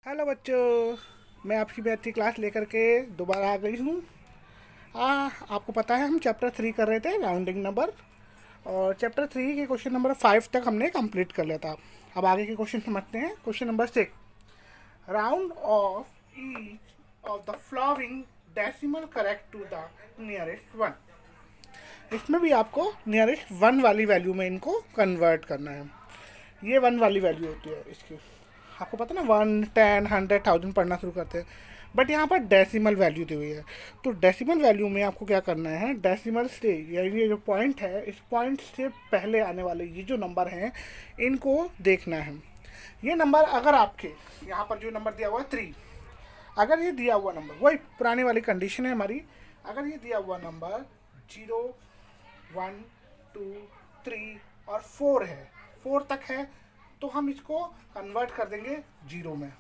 Hello बच्चों, मैं आपकी मैथ की क्लास लेकर के दोबारा आ गई हूँ। आपको पता है हम चैप्टर 3 कर रहे थे, राउंडिंग नंबर। और चैप्टर 3 के क्वेश्चन नंबर 5 तक हमने कंप्लीट कर लिया था। अब आगे के क्वेश्चन समझते हैं। Question number 6, round off each of the following decimal correct to the nearest one. इसमें भी आपको नियरेस्ट वन वाली वैल्यू में इनको कन्वर्ट करना है। ये वन वाली वैल्यू होती है इसकी। आपको पता ना, 1, 10, 100, 1000 पढ़ना शुरू करते हैं, बट यहाँ पर डेसिमल वैल्यू दी हुई है। तो डेसिमल वैल्यू में आपको क्या करना है, डेसिमल से यानी ये जो पॉइंट है, इस पॉइंट से पहले आने वाले ये जो नंबर हैं इनको देखना है। ये नंबर अगर आपके यहाँ पर जो नंबर दिया हुआ है 3, अगर ये दिया हुआ नंबर वही पुरानी वाली कंडीशन है हमारी, अगर ये दिया हुआ नंबर 0, 1, 2, 3 और 4 है, 4 तक है, तो हम इसको कन्वर्ट कर देंगे 0 में।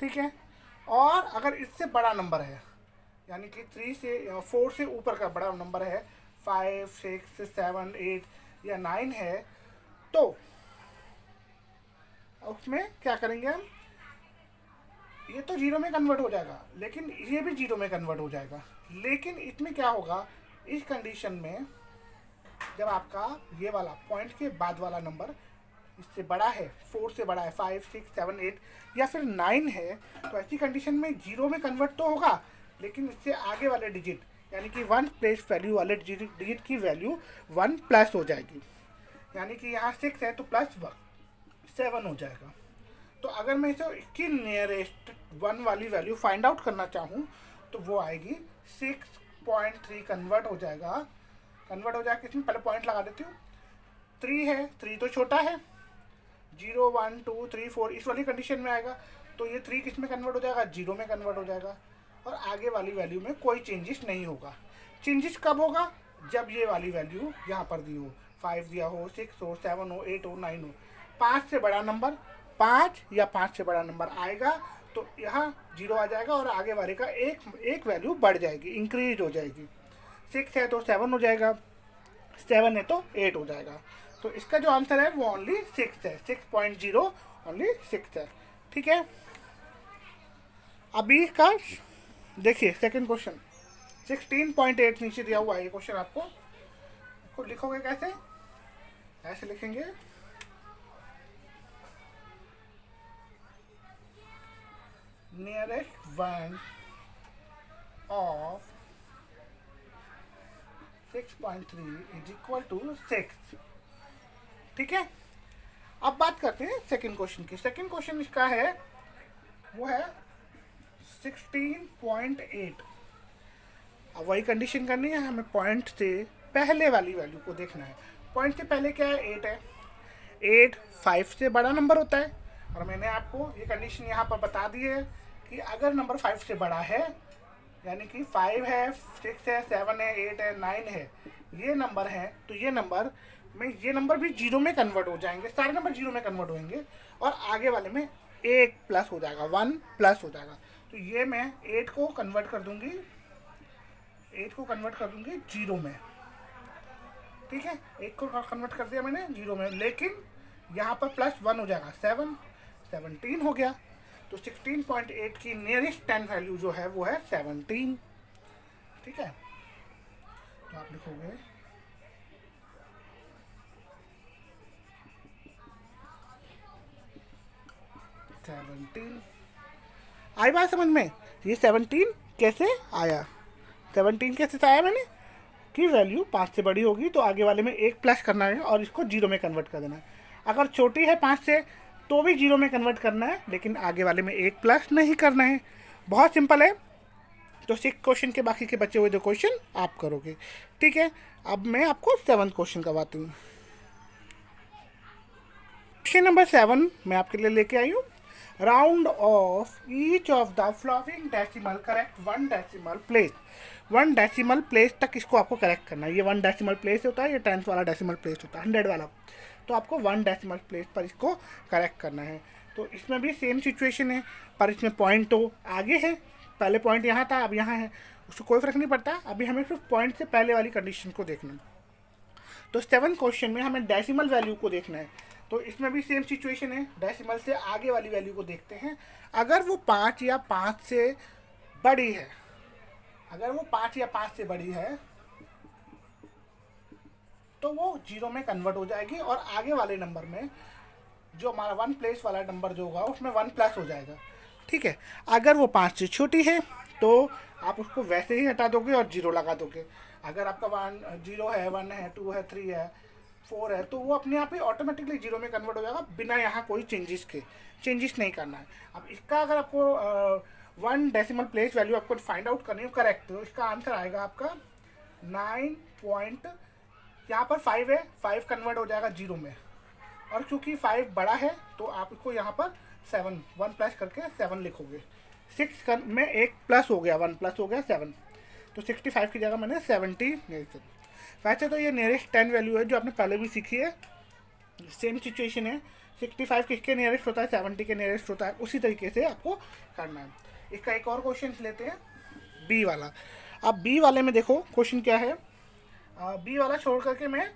ठीक है। और अगर इससे बड़ा नंबर है, यानी कि 3 से 4 से ऊपर का बड़ा नंबर है, 5, 6, 7, 8 या 9 है, तो उसमें क्या करेंगे हम, ये तो 0 में कन्वर्ट हो जाएगा, लेकिन ये भी 0 में कन्वर्ट हो जाएगा। लेकिन इसमें क्या होगा, इस कंडीशन में जब आपका ये वाला पॉइंट के बाद वाला नंबर इससे बड़ा है, 4 से बड़ा है, 5, 6, 7, 8 या फिर 9 है, तो ऐसी कंडीशन में 0 में कन्वर्ट तो होगा, लेकिन इससे आगे वाले डिजिट यानी कि 1 प्लेस वैल्यू वाले डिजिट की वैल्यू 1 प्लस हो जाएगी। यानी कि यहाँ 6 है तो प्लस 7 हो जाएगा। तो अगर मैं इसे इसकी नियरेस्ट 1 वाली वैल्यू फाइंड आउट करना चाहूँ तो वो आएगी 6.3 कन्वर्ट हो जाएगा। इसमें पहले पॉइंट लगा देती हूँ। 3 है, 3 तो छोटा है, 0, 1, 2, 3, 4 इस वाली कंडीशन में आएगा, तो ये 3 किस में कन्वर्ट हो जाएगा, 0 में कन्वर्ट हो जाएगा। और आगे वाली वैल्यू में कोई चेंजेस नहीं होगा। चेंजेस कब होगा, जब ये वाली वैल्यू यहाँ पर दी हो, 5 दिया हो, 6 हो, 7 हो, 8 हो, 9 हो, 5 से बड़ा नंबर, 5 या 5 से बड़ा नंबर आएगा तो यहाँ 0 आ जाएगा और आगे वाले का एक वैल्यू बढ़ जाएगी, इंक्रीज हो जाएगी। 6 है तो 7 हो जाएगा, 7 है तो 8 हो जाएगा। तो इसका जो आंसर है वो ओनली 6 है, 6.0 ओनली 6 है। ठीक है। अभी का देखिए सेकंड क्वेश्चन, 16.8 नीचे दिया हुआ है ये क्वेश्चन। आपको लिखोगे कैसे, ऐसे लिखेंगे, nearest one of 6.3 is equal to 6। ठीक है। अब बात करते हैं सेकंड क्वेश्चन की। सेकंड क्वेश्चन इसका है वो है 16.8। अब वही कंडीशन करनी है, हमें पॉइंट से पहले वाली वैल्यू को देखना है। पॉइंट से पहले क्या है, 8 है। 8 5 से बड़ा नंबर होता है, और मैंने आपको ये कंडीशन यहाँ पर बता दी है कि अगर नंबर 5 से बड़ा है, यानी कि 5 है, 6 है, 7 है, 8 है, 9 है, ये नंबर है, तो ये नंबर भी 0 में कन्वर्ट हो जाएंगे, सारे नंबर 0 में कन्वर्ट होंगे, और आगे वाले में 1 प्लस हो जाएगा, 1 प्लस हो जाएगा। तो ये मैं 8 को कन्वर्ट कर दूंगी 0 में। ठीक है, 8 को कन्वर्ट कर दिया मैंने 0 में, लेकिन यहाँ पर प्लस 1 हो जाएगा, 17 हो गया। तो 16.8 की नियरेस्ट 10 वैल्यू जो है वो है 17। ठीक है, तो आप लिखोगे 17। आई बात समझ में, ये 17 कैसे आया, 17 कैसे आया मैंने, की वैल्यू 5 से बड़ी होगी तो आगे वाले में 1 प्लस करना है और इसको 0 में कन्वर्ट कर देना है। अगर छोटी है 5 से तो भी 0 में कन्वर्ट करना है, लेकिन आगे वाले में 1 प्लस नहीं करना है। बहुत सिंपल है। तो 6 क्वेश्चन के बाकी के बचे हुए जो क्वेश्चन आप करोगे। ठीक है, अब मैं आपको 7th क्वेश्चन करवाती हूँ। क्वेश्चन नंबर 7 मैं आपके लिए लेके आई हूँ। Round off each of the following decimal correct 1 decimal place. 1 decimal place तक इसको आपको करेक्ट करना है। ये 1 डेसिमल प्लेस होता है, ये 10th वाला डेसिमल प्लेस होता है, 100 वाला। तो आपको 1 डेसिमल प्लेस पर इसको करेक्ट करना है। तो इसमें भी सेम सिचुएशन है, पर इसमें पॉइंट तो आगे है, पहले पॉइंट यहाँ था अब यहाँ है, उसको कोई फर्क नहीं पड़ता। अभी हमें सिर्फ पॉइंट से पहले वाली कंडीशन को देखना है। तो 7th क्वेश्चन में हमें डेसिमल वैल्यू को देखना है। तो इसमें भी सेम सिचुएशन है, डेसिमल से आगे वाली वैल्यू को देखते हैं। अगर वो 5 या 5 से बड़ी है, अगर वो 5 या 5 से बड़ी है तो वो जीरो में कन्वर्ट हो जाएगी, और आगे वाले नंबर में जो हमारा 1 प्लेस वाला नंबर जो होगा उसमें 1 प्लस हो जाएगा। ठीक है, अगर वो 5 से छोटी है तो आप उसको वैसे ही हटा दोगे और जीरो लगा दोगे। अगर आपका 1 0 है, 1 है, 2 है, 3 है, 4 है, तो वो अपने आप ही ऑटोमेटिकली जीरो में कन्वर्ट हो जाएगा, बिना यहाँ कोई चेंजेस नहीं करना है। अब इसका अगर आपको 1 डेसिमल प्लेस वैल्यू आपको फाइंड आउट करनी हो करेक्ट, तो इसका आंसर आएगा आपका 9 पॉइंट, यहाँ पर 5 है, 5 कन्वर्ट हो जाएगा जीरो में, और क्योंकि 5 बड़ा है तो आप इसको यहाँ पर 7 1 प्लस करके 7 लिखोगे। 6 में 1 प्लस हो गया, 1 प्लस हो गया 7, तो 65 की जगह मैंने 70 लिख। वैसे तो ये नियरेस्ट 10 वैल्यू है जो आपने पहले भी सीखी है, सेम सिचुएशन है। 65 किसके नियरेस्ट होता है, 70 के नियरेस्ट होता है, उसी तरीके से आपको करना है। इसका एक और क्वेश्चन लेते हैं, बी वाला। अब बी वाले में देखो क्वेश्चन क्या है, बी वाला छोड़ करके मैं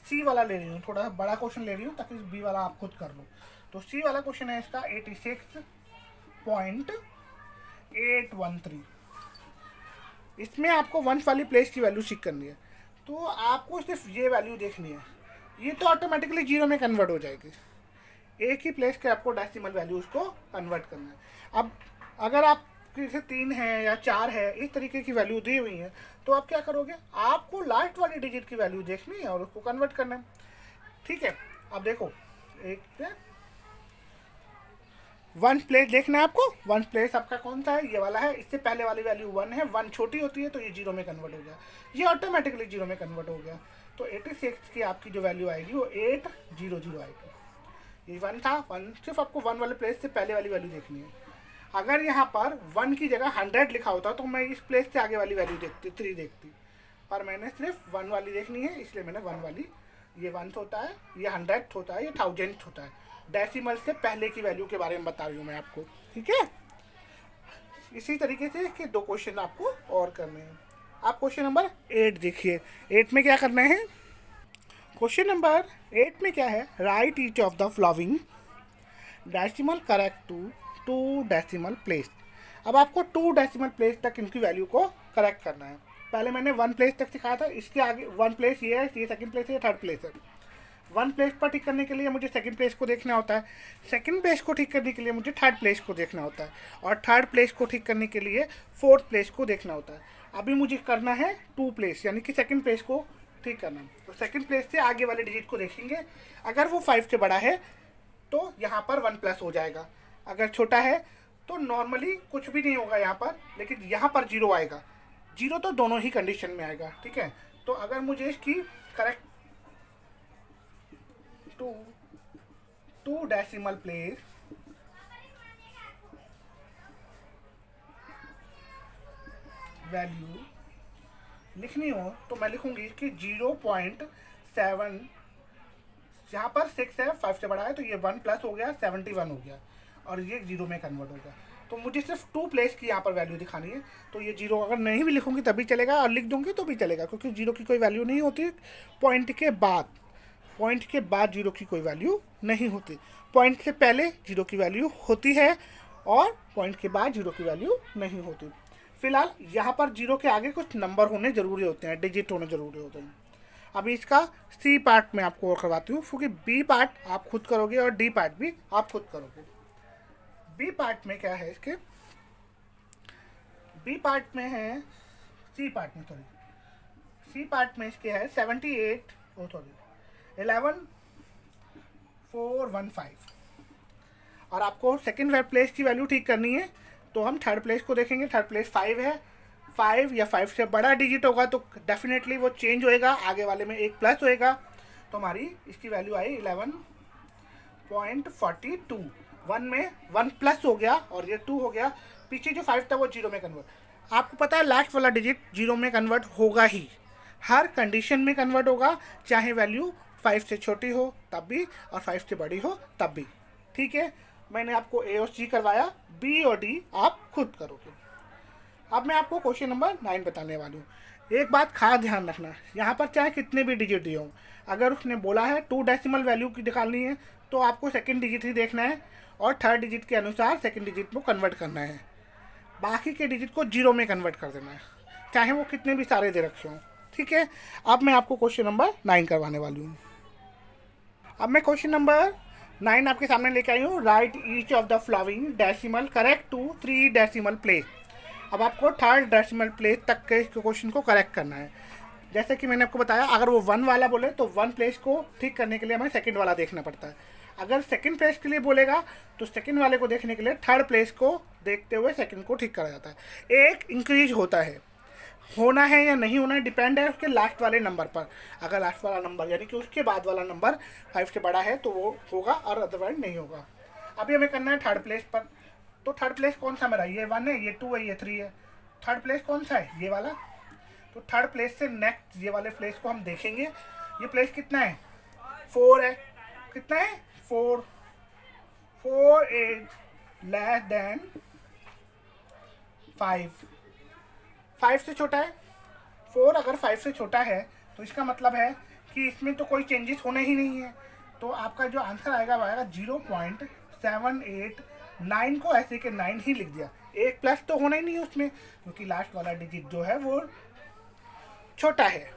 सी वाला ले रही हूँ, थोड़ा सा बड़ा क्वेश्चन ले रही हूँ ताकि बी वाला आप खुद कर लो। तो सी वाला क्वेश्चन है इसका 86.813। इसमें आपको 1 वाली प्लेस की वैल्यू चेक करनी है, तो आपको सिर्फ ये वैल्यू देखनी है, ये तो ऑटोमेटिकली जीरो में कन्वर्ट हो जाएगी। एक ही प्लेस के आपको डेसिमल वैल्यू उसको कन्वर्ट करना है। अब अगर आप जैसे 3 है या 4 है, इस तरीके की वैल्यू दी हुई है, तो आप क्या करोगे, आपको लास्ट वाली डिजिट की वैल्यू देखनी है और उसको कन्वर्ट करना है। ठीक है, अब देखो एक 1 प्लेस देखना है आपको। 1 प्लेस आपका कौन सा है, ये वाला है, इससे पहले वाली वैल्यू 1 है, 1 छोटी होती है तो ये जीरो में कन्वर्ट हो गया, ये ऑटोमेटिकली जीरो में कन्वर्ट हो गया। तो 86 की आपकी जो वैल्यू आएगी वो 800 आएगी। ये 1 था, 1 सिर्फ आपको 1 वाले प्लेस से पहले वाली वैल्यू देखनी है। अगर यहाँ पर 1 की जगह 100 लिखा होता तो मैं इस प्लेस से आगे वाली वैल्यू देखती, 3 देखती, पर मैंने सिर्फ 1 वाली देखनी है, इसलिए मैंने 1 वाली। ये 1 होता है, ये 100 होता है, ये 1000 होता है। डेसिमल से पहले की वैल्यू के बारे में बता रही हूँ मैं आपको। ठीक है, इसी तरीके से इसके 2 क्वेश्चन आपको और करने हैं। आप क्वेश्चन नंबर 8 देखिए। 8 में क्या करना है, क्वेश्चन नंबर 8 में क्या है, write each of the following decimal correct to 2 decimal place. अब आपको 2 डेसिमल प्लेस तक इनकी वैल्यू को करेक्ट करना है। पहले मैंने 1 प्लेस तक सिखाया था, इसके आगे 1 प्लेस ये है, ये सेकंड प्लेस है, ये थर्ड प्लेस है। 1 प्लेस पर ठीक करने के लिए मुझे सेकंड प्लेस को देखना होता है, सेकंड प्लेस को ठीक करने के लिए मुझे थर्ड प्लेस को देखना होता है, और थर्ड प्लेस को ठीक करने के लिए फोर्थ प्लेस को देखना होता है। अभी मुझे करना है 2 प्लेस, यानी कि सेकंड प्लेस को ठीक करना है। तो सेकंड प्लेस से आगे वाले डिजिट को देखेंगे, अगर वो 5 से बड़ा है तो यहाँ पर 1 प्लस हो जाएगा, अगर छोटा है तो नॉर्मली कुछ भी नहीं होगा यहाँ पर, लेकिन यहाँ पर 0 आएगा। 0 तो दोनों ही कंडीशन में आएगा। ठीक है, तो अगर मुझे इसकी करेक्ट 2 डेसिमल प्लेस वैल्यू लिखनी हो तो मैं लिखूंगी कि 0.7, यहाँ पर 6 है, 5 से बड़ा है, तो ये 1 प्लस हो गया, 71 हो गया, और ये 0 में कन्वर्ट होगा। तो मुझे सिर्फ 2 प्लेस की यहाँ पर वैल्यू दिखानी है, तो ये 0 अगर नहीं भी लिखूंगी तभी चलेगा, और लिख दूंगी तो भी चलेगा, क्योंकि 0 की कोई वैल्यू नहीं होती पॉइंट के बाद। पॉइंट के बाद 0 की कोई वैल्यू नहीं होती, पॉइंट से पहले 0 की वैल्यू होती है, और पॉइंट के बाद 0 की वैल्यू नहीं होती। फिलहाल यहाँ पर 0 के आगे कुछ नंबर होने ज़रूरी होते हैं, डिजिट होने ज़रूरी होते हैं। अभी इसका सी पार्ट में आपको और करवाती हूँ, क्योंकि बी पार्ट आप खुद करोगे और डी पार्ट भी आप खुद करोगे। बी पार्ट में क्या है इसके, बी पार्ट में है, सी पार्ट में सॉरी, सी पार्ट में इसके है 11,415, और आपको सेकंड वेब प्लेस की वैल्यू ठीक करनी है, तो हम थर्ड प्लेस को देखेंगे। थर्ड प्लेस 5 है, 5 या 5 से बड़ा डिजिट होगा तो डेफिनेटली वो चेंज होएगा, आगे वाले में 1 प्लस होएगा, तो हमारी इसकी वैल्यू आई 11.42। 1 में 1 प्लस हो गया और ये 2 हो गया, पीछे जो 5 था वो 0 में कन्वर्ट। आपको पता है लास्ट वाला डिजिट 0 में कन्वर्ट होगा ही, हर कंडीशन में कन्वर्ट होगा, चाहे वैल्यू 5 से छोटी हो तब भी और 5 से बड़ी हो तब भी। ठीक है, मैंने आपको ए और सी करवाया, बी और डी आप खुद करोगे। अब मैं आपको क्वेश्चन नंबर 9 बताने वाली हूँ। एक बात खास ध्यान रखना, यहाँ पर चाहे कितने भी डिजिट दिए हों, अगर उसने बोला है 2 डेसिमल वैल्यू की निकालनी है तो आपको सेकंड डिजिट ही देखना है और थर्ड डिजिट के अनुसार सेकंड डिजिट को कन्वर्ट करना है। बाकी के डिजिट को जीरो में कन्वर्ट कर देना है, चाहे वो कितने भी सारे दे रखे हों। ठीक है, अब मैं आपको क्वेश्चन नंबर 9 करवाने वाली हूँ। अब मैं क्वेश्चन नंबर 9 आपके सामने लेके आई हूँ। Write each of the following decimal correct to 3 decimal place. अब आपको थर्ड डेसिमल प्लेस तक के क्वेश्चन को करेक्ट करना है। जैसे कि मैंने आपको बताया, अगर वो 1 वाला बोले तो 1 प्लेस को ठीक करने के लिए हमें सेकंड वाला देखना पड़ता है। अगर सेकंड प्लेस के लिए बोलेगा तो सेकंड वाले को देखने के लिए थर्ड प्लेस को देखते हुए सेकंड को ठीक करा जाता है। एक इंक्रीज होता है, होना है या नहीं होना है डिपेंड है उसके लास्ट वाले नंबर पर। अगर लास्ट वाला नंबर यानी कि उसके बाद वाला नंबर 5 से बड़ा है तो वो होगा और अदरवाइज नहीं होगा। अभी हमें करना है थर्ड प्लेस पर। तो थर्ड प्लेस कौन सा मेरा, ये 1 है, ये 2 है, ये 3 है। थर्ड प्लेस कौन सा है, ये वाला। तो थर्ड प्लेस से नेक्स्ट ये वाले प्लेस को हम देखेंगे। ये प्लेस कितना है, 4 है। कितना है, 4। 4 इज लेस देन 5। 5 से छोटा है। 4 अगर 5 से छोटा है तो इसका मतलब है कि इसमें तो कोई चेंजेस होने ही नहीं है। तो आपका जो आंसर आएगा वो आएगा 0.789 को ऐसे के 9 ही लिख दिया। एक प्लस तो होना ही नहीं है उसमें, क्योंकि लास्ट वाला डिजिट जो है वो छोटा है।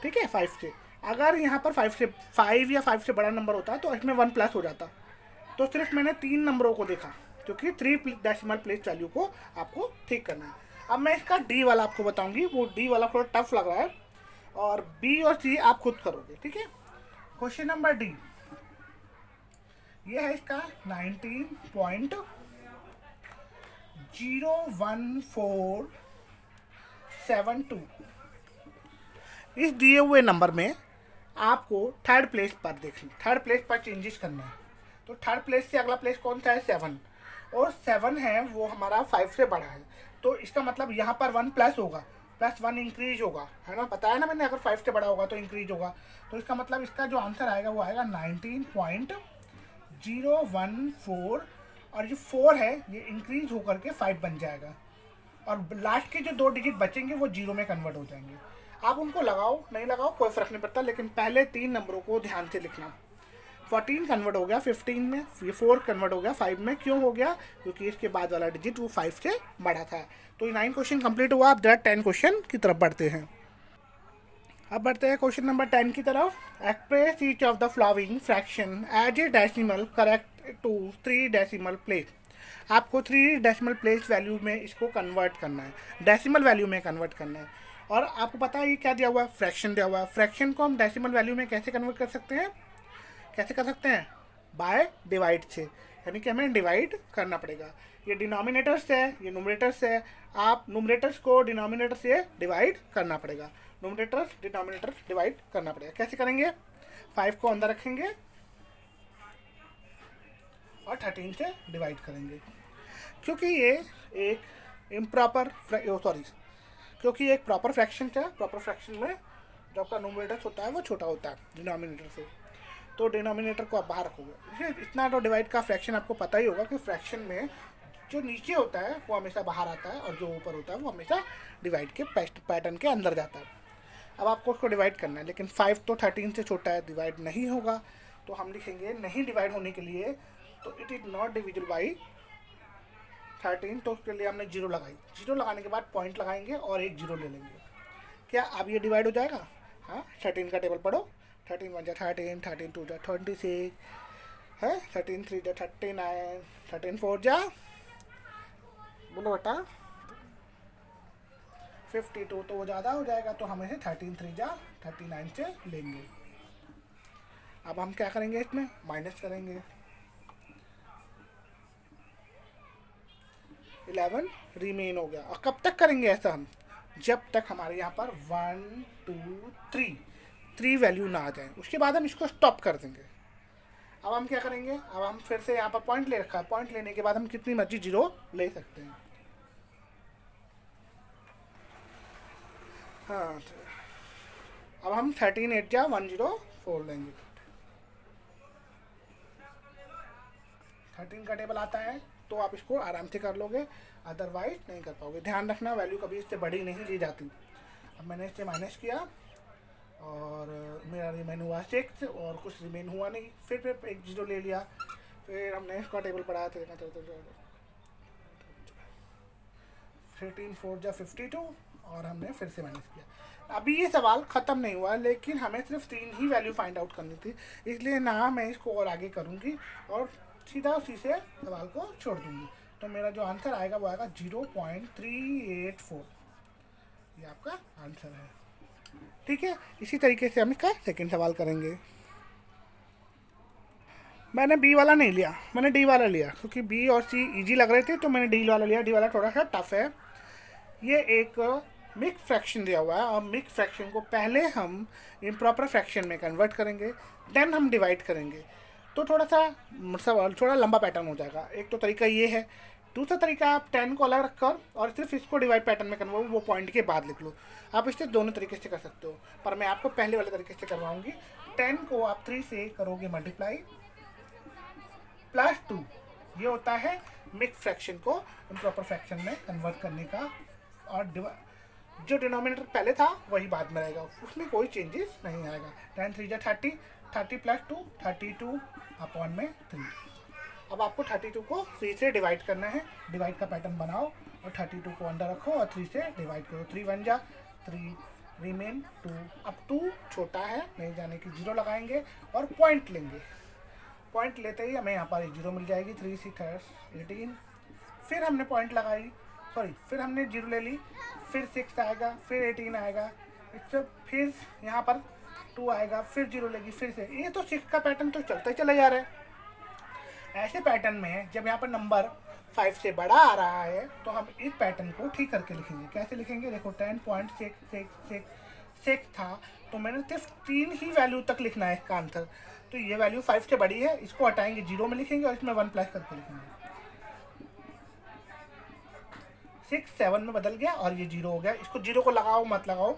ठीक है, 5 से। अगर यहाँ पर 5 या 5 से बड़ा नंबर होता तो इसमें 1 प्लस हो जाता। तो सिर्फ मैंने 3 नंबरों को देखा, क्योंकि 3 डेसिमल प्लेस वैल्यू को आपको ठीक करना है। अब मैं इसका डी वाला आपको बताऊंगी, वो डी वाला थोड़ा टफ लग रहा है, और बी और सी आप खुद करोगे। ठीक है, क्वेश्चन नंबर डी ये है इसका 19.01472। इस दिए हुए नंबर में आपको थर्ड प्लेस पर देखना, थर्ड प्लेस पर चेंजेस करना है। तो थर्ड प्लेस से अगला प्लेस कौन सा है, 7। और 7 है वो हमारा 5 से बड़ा है। तो इसका मतलब यहाँ पर 1 प्लस होगा, प्लस 1 इंक्रीज होगा, है ना, बताया ना मैंने, अगर 5 से बड़ा होगा तो इंक्रीज होगा। तो इसका मतलब इसका जो आंसर आएगा वो आएगा 19.014, और जो 4 है ये इंक्रीज होकर के 5 बन जाएगा, और लास्ट के जो 2 डिजिट बचेंगे वो जीरो में कन्वर्ट हो जाएंगे। आप उनको लगाओ नहीं लगाओ कोई फ़र्क नहीं पड़ता, लेकिन पहले 3 नंबरों को ध्यान से लिखना। 14 कन्वर्ट हो गया 15 में, ये 4 कन्वर्ट हो गया 5 में। क्यों हो गया, क्योंकि इसके बाद वाला डिजिट वो 5 से बड़ा था। तो ये 9 क्वेश्चन कंप्लीट हुआ। आप डायरेक्ट 10 क्वेश्चन की तरफ बढ़ते हैं। अब बढ़ते हैं क्वेश्चन नंबर 10 की तरफ। Express each of the following fraction as a decimal correct to 3 decimal place. आपको 3 डेसिमल प्लेस वैल्यू में इसको कन्वर्ट करना है, डेसिमल वैल्यू में कन्वर्ट करना है। और आपको पता है ये क्या दिया हुआ है, फ्रैक्शन दिया हुआ है। फ्रैक्शन को हम डेसिमल वैल्यू में कैसे कन्वर्ट कर सकते हैं, कैसे कर सकते हैं, बाय डिवाइड से, यानी कि हमें डिवाइड करना पड़ेगा। ये डिनोमिनेटर से है, ये न्यूमरेटर से है। आप न्यूमरेटर्स को डिनोमिनेटर से डिवाइड करना पड़ेगा, न्यूमरेटर डिनोमिनेटर डिवाइड करना पड़ेगा। कैसे करेंगे, 5 को अंदर रखेंगे और 13 से डिवाइड करेंगे। क्योंकि ये एक इम्प्रॉपर क्योंकि एक प्रॉपर फ्रैक्शन है। प्रॉपर फ्रैक्शन में जो आपका न्यूमरेटर होता है वो छोटा होता है डिनोमिनेटर से, तो डिनोमिनेटर को आप बाहर रखोगे। इतना तो डिवाइड का फ्रैक्शन आपको पता ही होगा कि फ्रैक्शन में जो नीचे होता है वो हमेशा बाहर आता है, और जो ऊपर होता है वो हमेशा डिवाइड के पैटर्न के अंदर जाता है। अब आपको उसको डिवाइड करना है, लेकिन 5 तो 13 से छोटा है, डिवाइड नहीं होगा। तो हम लिखेंगे नहीं डिवाइड होने के लिए, तो it is not divisible by 13। तो उसके लिए हमने 0 लगाई। 0 लगाने के बाद पॉइंट लगाएंगे और एक 0 ले लेंगे। क्या अब ये डिवाइड हो जाएगा, हाँ। 13 का टेबल पढ़ो, 13 1 13, 13 2 26 है, 13 3 39, 13 4 जा बोलो बेटा 52। तो वो ज़्यादा हो जाएगा, तो हम इसे 13 3 जा 39 से लेंगे। अब हम क्या करेंगे, इसमें माइनस करेंगे। 11 रिमेन हो गया। और कब तक करेंगे ऐसा हम, जब तक हमारे यहाँ पर 1 2 3 वैल्यू ना आ जाए, उसके बाद हम इसको स्टॉप कर देंगे। अब हम क्या करेंगे, अब हम फिर से यहाँ पर पॉइंट ले रखा है, पॉइंट लेने के बाद हम कितनी मर्जी 0 ले सकते हैं। हाँ, अब हम 13 8 जा 104 लेंगे। 13 का टेबल आता है तो आप इसको आराम से कर लोगे, अदरवाइज नहीं कर पाओगे। ध्यान रखना वैल्यू कभी इससे बड़ी नहीं ली जाती। अब मैंने इससे माइनस किया और मेरा रिमेन हुआ 6 और कुछ रिमेन हुआ नहीं, फिर एक 0 ले लिया, फिर हमने इसका टेबल पढ़ाया था 13 4 जा 52 और हमने फिर से माइनस किया। अभी ये सवाल ख़त्म नहीं हुआ, लेकिन हमें सिर्फ 3 ही वैल्यू फाइंड आउट करनी थी, इसलिए ना मैं इसको और आगे करूँगी और सीधा उसी से सवाल को छोड़ दूँगी। तो मेरा जो आंसर आएगा वो आएगा 0.384, ये आपका आंसर है। ठीक है, इसी तरीके से हम इसका सेकंड सवाल करेंगे। मैंने बी वाला नहीं लिया, मैंने डी वाला लिया, क्योंकि बी और सी इजी लग रहे थे तो मैंने डी वाला लिया। डी वाला थोड़ा सा टफ है। ये एक मिक्स फ्रैक्शन दिया हुआ है और मिक्स फ्रैक्शन को पहले हम इम्प्रॉपर फ्रैक्शन में कन्वर्ट करेंगे, देन हम डिवाइड करेंगे। तो थोड़ा लंबा पैटर्न हो जाएगा। एक तो तरीका ये है। दूसरा तरीका, आप 10 को अलग रखकर और सिर्फ इसको डिवाइड पैटर्न में कन्वर्ट, वो पॉइंट के बाद लिख लो। आप इससे दोनों तरीके से कर सकते हो, पर मैं आपको पहले वाले तरीके से करवाऊंगी। 10 को आप 3 से करोगे मल्टीप्लाई, +2, ये होता है मिक्स फ्रैक्शन को इम्प्रॉपर फ्रैक्शन में कन्वर्ट करने का। और जो डिनोमिनेटर पहले था वही बाद में रहेगा, उसमें कोई चेंजेस नहीं आएगा। 10 3 जा 30, 30 + 2 32/3। अब आपको 32 को 3 से डिवाइड करना है। डिवाइड का पैटर्न बनाओ और 32 को अंदर रखो और 3 से डिवाइड करो। 3 1 जा 3, रिमेन 2। अब 2 छोटा है, नहीं जाने की 0 लगाएंगे और पॉइंट लेंगे। पॉइंट लेते ही हमें यहाँ पर एक 0 मिल जाएगी। 3 6 18। फिर हमने पॉइंट लगाई, फिर हमने 0 ले ली, फिर 6 आएगा, फिर 18 आएगा, फिर यहाँ पर 2 आएगा, फिर 0 लेगी, फिर से। ये तो 6 का पैटर्न तो चलता ही चला जा रहा है। ऐसे पैटर्न में जब यहाँ पर नंबर 5 से बड़ा आ रहा है तो हम इस पैटर्न को ठीक करके लिखेंगे। कैसे लिखेंगे? देखो 10.666 था, तो मैंने सिर्फ 3 ही वैल्यू तक लिखना है इसका आंसर। तो ये वैल्यू 5 से बड़ी है, इसको हटाएंगे, 0 में लिखेंगे और इसमें 1 प्लस करके लिखेंगे। 6 7 में बदल गया और ये 0 हो गया। इसको 0 को लगाओ मत लगाओ,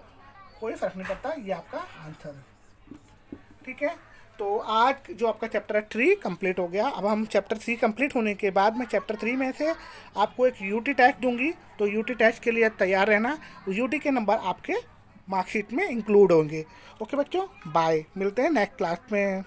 कोई फर्क नहीं पड़ता, ये आपका आंसर है। ठीक है, तो आज जो आपका चैप्टर 3 कंप्लीट हो गया। अब हम चैप्टर 3 कंप्लीट होने के बाद मैं चैप्टर 3 में से आपको एक यूटी टेस्ट दूंगी, तो यूटी टेस्ट के लिए तैयार रहना। यूटी के नंबर आपके मार्कशीट में इंक्लूड होंगे। ओके बच्चों, बाय, मिलते हैं नेक्स्ट क्लास में।